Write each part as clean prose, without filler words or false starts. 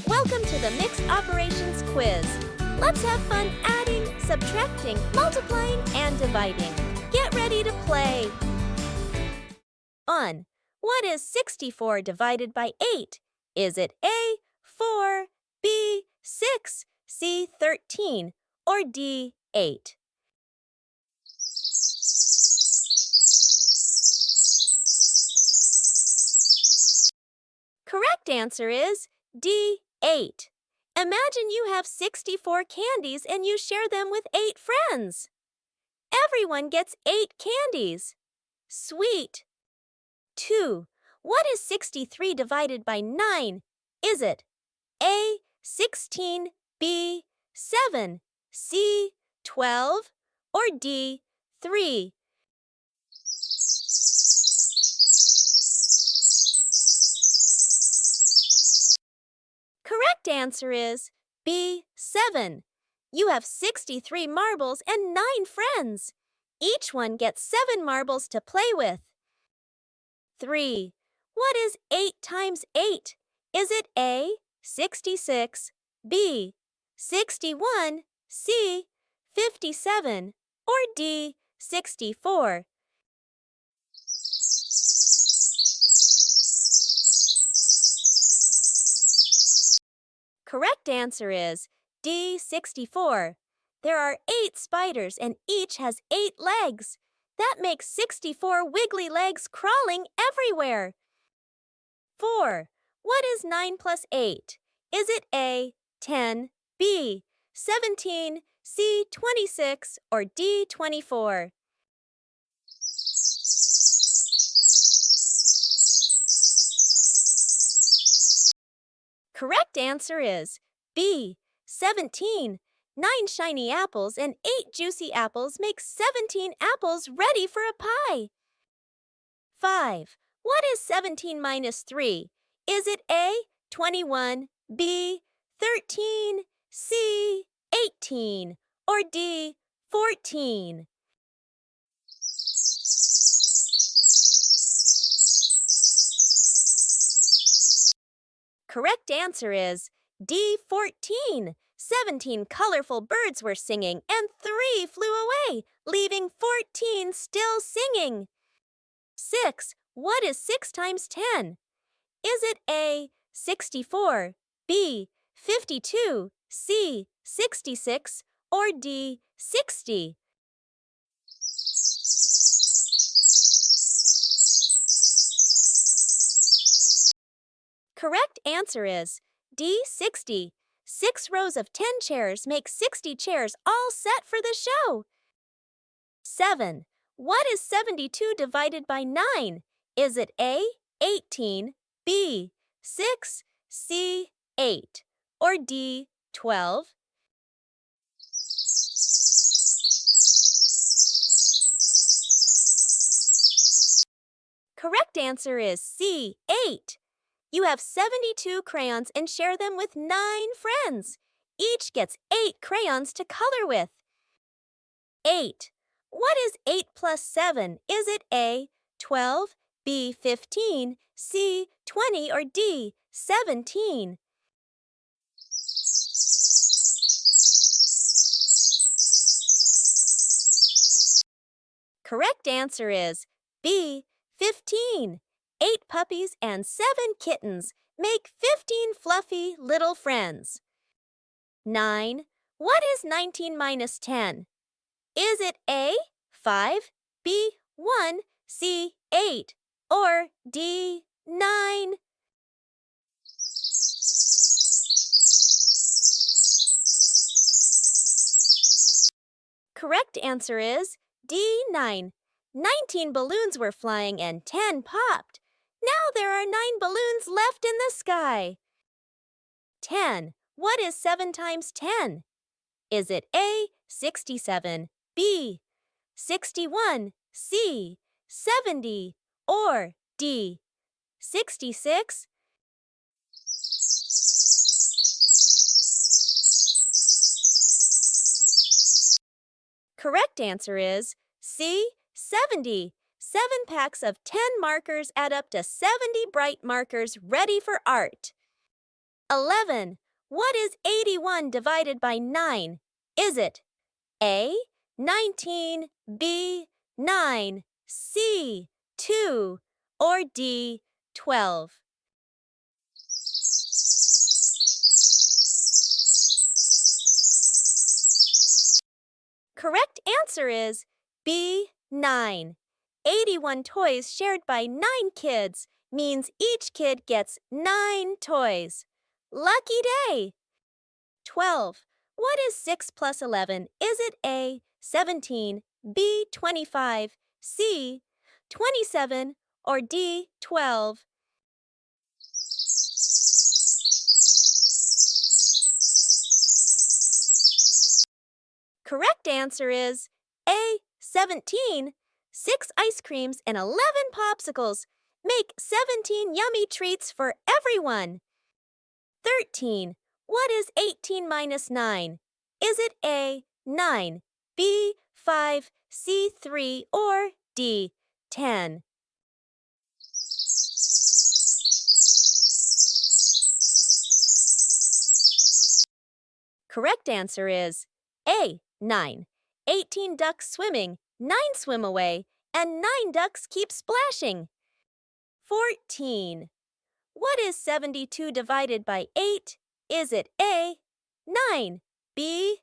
Welcome to the Mixed Operations Quiz. Let's have fun adding, subtracting, multiplying, and dividing. Get ready to play. 1. What is 64 divided by 8? Is it A, 4, B, 6, C, 13, or D, 8? Correct answer is D, 8. Imagine you have 64 candies and you share them with 8 friends. Everyone gets 8 candies. Sweet. 2. What is 63 divided by 9? Is it A, 16, B, 7, C, 12, or D, 3? Correct answer is B, 7. You have 63 marbles and 9 friends. Each one gets 7 marbles to play with. 3. What is 8 times 8? Is it A, 66, B, 61, C, 57, or D, 64? Correct answer is D, 64. There are 8 spiders and each has 8 legs. That makes 64 wiggly legs crawling everywhere. 4. What is 9 plus 8? Is it A, 10, B, 17, C, 26, or D, 24? Correct answer is B, 17. 9 shiny apples and 8 juicy apples make 17 apples ready for a pie. 5. What is 17 minus 3? Is it A, 21, B, 13, C, 18, or D, 14? Correct answer is D, 14. 17 colorful birds were singing and 3 flew away, leaving 14 still singing. 6. What is 6 times 10? Is it A, 64, B, 52, C, 66, or D, 60? Correct answer is D, 60. 6 rows of 10 chairs make 60 chairs all set for the show. 7. What is 72 divided by 9? Is it A, 18, B, 6, C, 8, or D, 12? Correct answer is C, 8. You have 72 crayons and share them with 9 friends. Each gets 8 crayons to color with. 8. What is 8 plus 7? Is it A, 12, B, 15, C, 20, or D, 17? Correct answer is B, 15. 8 puppies and 7 kittens make 15 fluffy little friends. 9. What is 19 minus 10? Is it A, 5, B, 1, C, 8, or D, 9? Correct answer is D, 9. 19 balloons were flying and 10 popped. Now there are 9 balloons left in the sky. 10. What is 7 times 10? Is it A, 67, B, 61, C, 70, or D, 66? Correct answer is C, 70. 7 packs of 10 markers add up to 70 bright markers ready for art. 11. What is 81 divided by 9? Is it A, 19, B, 9, C, 2, or D, 12? Correct answer is B, 9. 81 toys shared by 9 kids means each kid gets 9 toys. Lucky day! 12. What is 6 plus 11? Is it A, 17, B, 25, C, 27, or D, 12? Correct answer is A, 17. 6 ice creams and 11 popsicles make 17 yummy treats for everyone. 13. What is 18 minus 9? Is it A, 9, B, 5, C, 3, or D, 10? Correct answer is A, 9. 18 ducks swimming, 9 swim away, and 9 ducks keep splashing. 14. What is 72 divided by 8? Is it A, 9, B,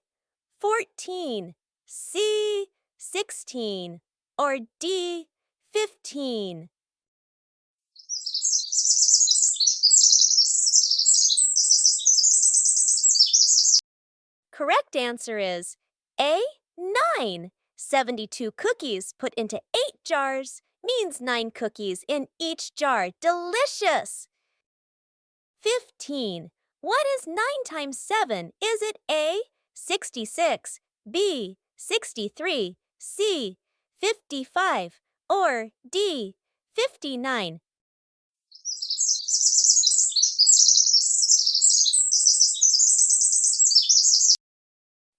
14, C, 16, or D, 15? Correct answer is A, 9. 72 cookies put into 8 jars means 9 cookies in each jar. Delicious! 15. What is 9 times 7? Is it A, 66, B, 63, C, 55, or D, 59?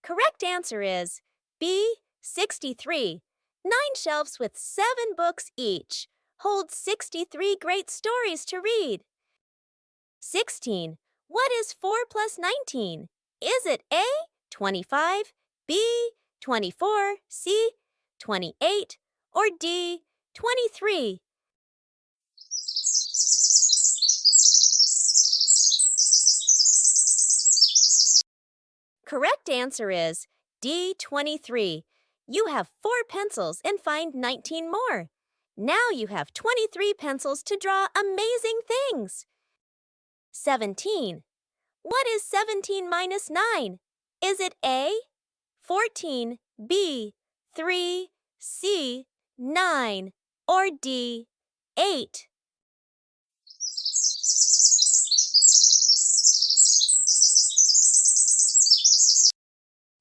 Correct answer is B, 63. 9 shelves with 7 books each hold 63 great stories to read. 16. What is 4 plus 19? Is it A, 25, B, 24, C, 28, or D, 23? Correct answer is D, 23. You have 4 pencils and find 19 more. Now you have 23 pencils to draw amazing things. 17. What is 17 minus 9? Is it A, 14, B, 3, C, 9, or D, 8?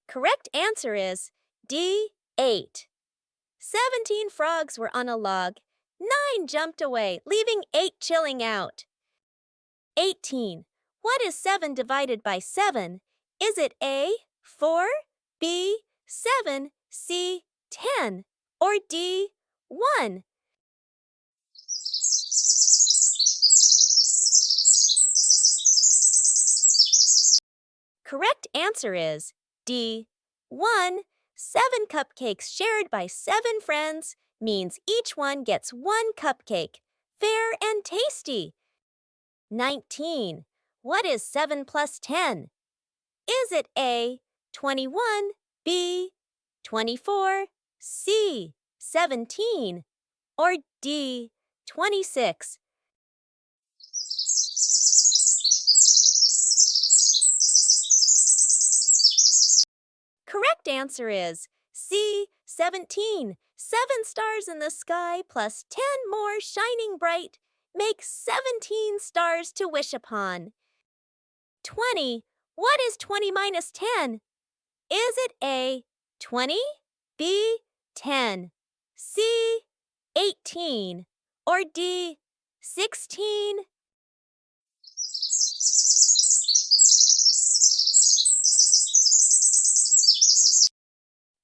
Correct answer is D, 8. 17 frogs were on a log. 9 jumped away, leaving 8 chilling out. 18. What is 7 divided by 7? Is it A, 4, B, 7, C, 10, or D, 1? Correct answer is D, 1. 7 cupcakes shared by 7 friends means each one gets 1 cupcake. Fair and tasty. 19. What is 7 plus 10? Is it A, 21, B, 24, C, 17, or D, 26? Correct answer is C, 17. 7 stars in the sky plus 10 more shining bright make 17 stars to wish upon. 20. What is 20 minus 10? Is it A, 20, B, 10, C, 18, or D, 16?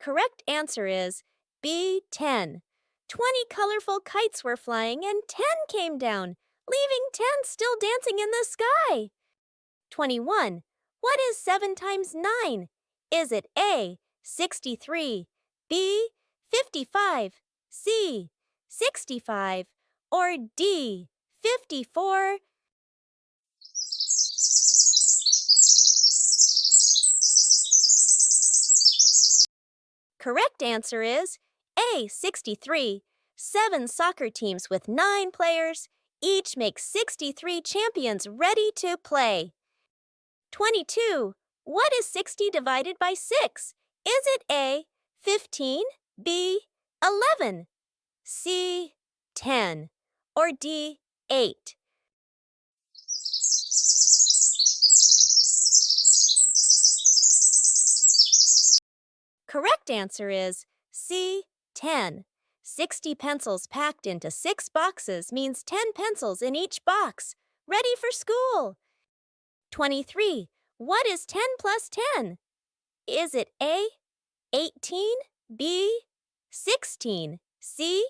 Correct answer is B, 10. 20 colorful kites were flying and 10 came down, leaving 10 still dancing in the sky. 21. What is 7 times 9? Is it A, 63, B, 55, C, 65, or D, 54? Correct answer is A, 63. 7 soccer teams with 9 players each make 63 champions ready to play. 22. What is 60 divided by 6? Is it A, 15, B, 11, C, 10, or D, 8? Correct answer is C, 10. 60 pencils packed into 6 boxes means 10 pencils in each box. Ready for school. 23. What is 10 plus 10? Is it A, 18, B, 16, C,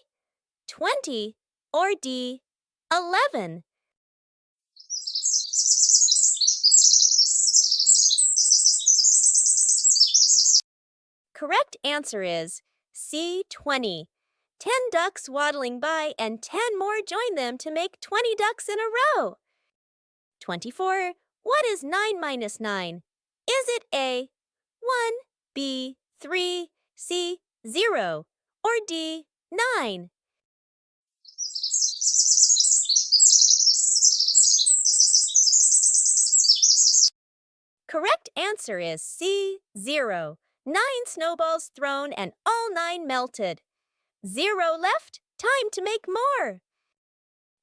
20, or D, 11? Correct answer is C, 20. 10 ducks waddling by and 10 more join them to make 20 ducks in a row. 24. What is 9 minus 9? Is it A, 1, B, 3, C, 0, or D, 9? Correct answer is C, 0. 9 snowballs thrown and all 9 melted. 0 left, time to make more.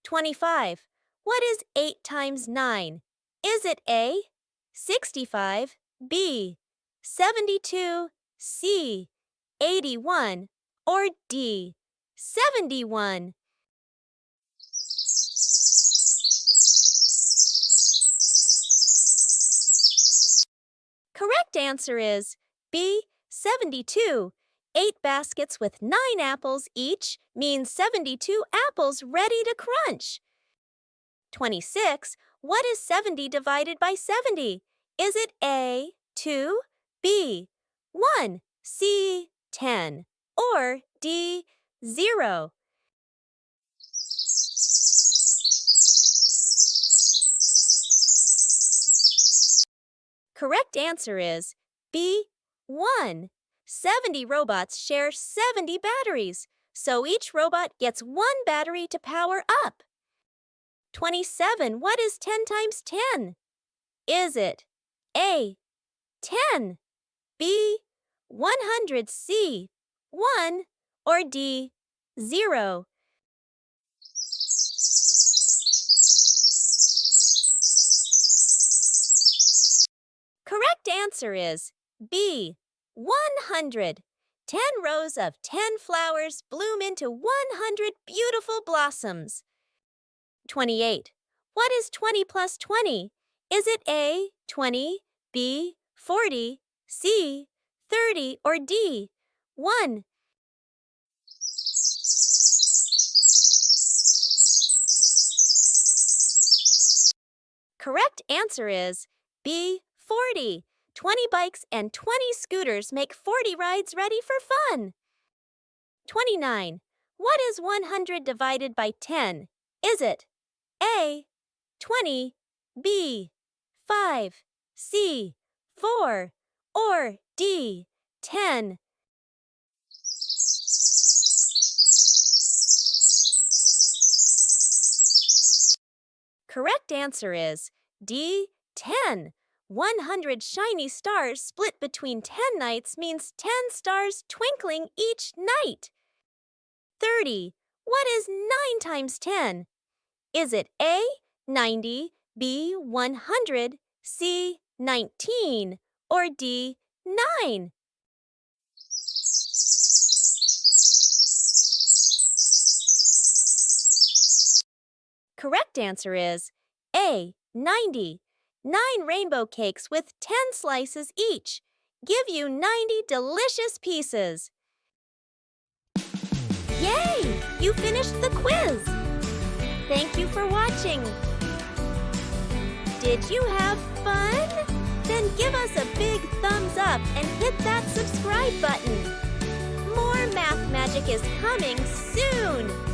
25. What is 8 times 9? Is it A, 65, B, 72, C, 81, or D, 71? Correct answer is B, 72. 8 baskets with 9 apples each means 72 apples ready to crunch. 26. What is 70 divided by 70? Is it A, 2, B, 1, C, 10, or D, 0? Correct answer is B, 1. 70 robots share 70 batteries, so each robot gets 1 battery to power up. 27. What is 10 times 10? Is it A, 10, B, 100, C, 1, or D, 0? Correct answer is B, 100. 10 rows of 10 flowers bloom into 100 beautiful blossoms. 28. What is 20 plus 20? Is it A, 20, B, 40, C, 30, or D, 1? Correct answer is B, 40. 20 bikes and 20 scooters make 40 rides ready for fun. 29. What is 100 divided by 10? Is it A, 20, B, 5, C, 4, or D, 10? Correct answer is D, 10. 100 shiny stars split between 10 nights means 10 stars twinkling each night. 30. What is 9 times 10? Is it A, 90, B, 100, C, 19, or D, 9? Correct answer is A, 90. 9 rainbow cakes with 10 slices each give you 90 delicious pieces. Yay! You finished the quiz! Thank you for watching. Did you have fun? Then give us a big thumbs up and hit that subscribe button. More math magic is coming soon!